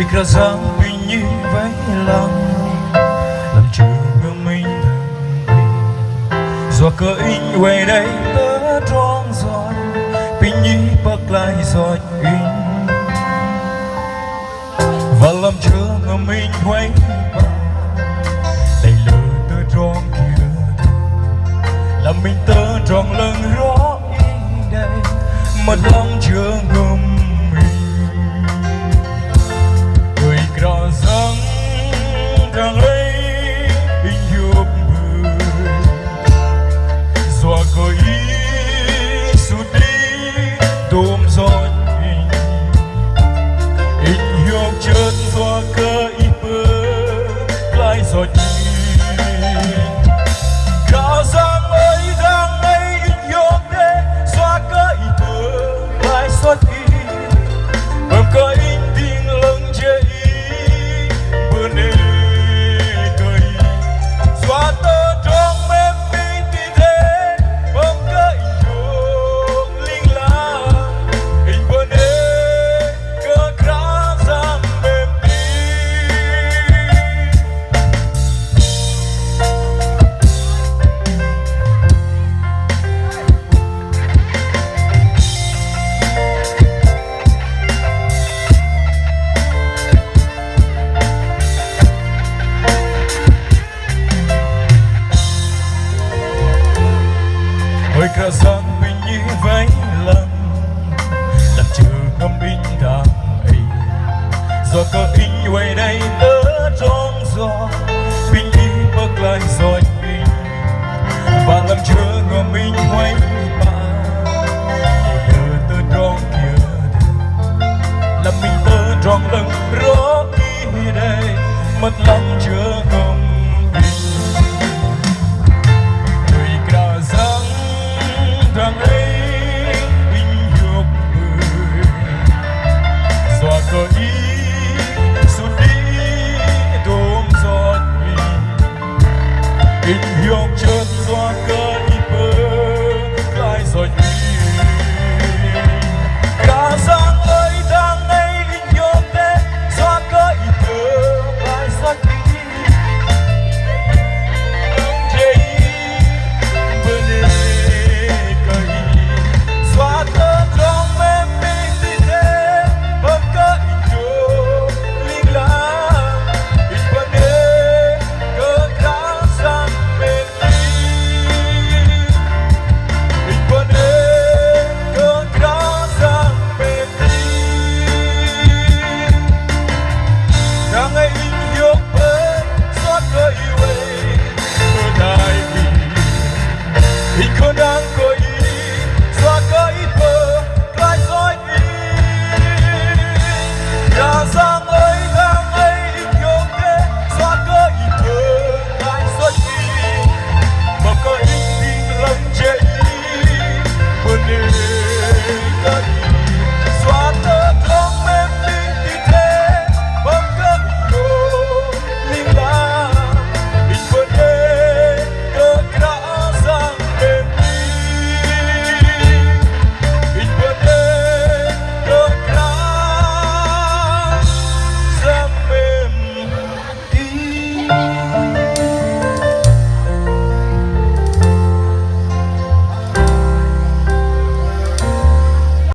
ôi cả dáng mình như váy lăng làm trường mình gió cơ in về đây tớ trong gió bình như bắc lại gió in và làm trường mình quay đầy lỡ tớ trong kia làm mình tớ trong lần rõ in đây mất lòng chưa ngầm mình người cỏ răng đang lấy in hiệp bờ gió có ý sụt đi tôm gió in hiệp chân gió cơ ý bờ lại gió cỏ răng ơi răng ấy in hiệp đê gió cơ ý bờ lại gió bầm cơ in tiếng lưng chê ý bờ nê cơ ý gió tơ trong em bi tí thế bầm cơ in hiệp linh la in bờ nê cơ khá giang mềm đi ôi cả dáng mình như váy lăng làm trường ngâm in đàng ấy gió có in về đây tớ trong gió bình đi bước lại gió in và làm trường ngâm in quay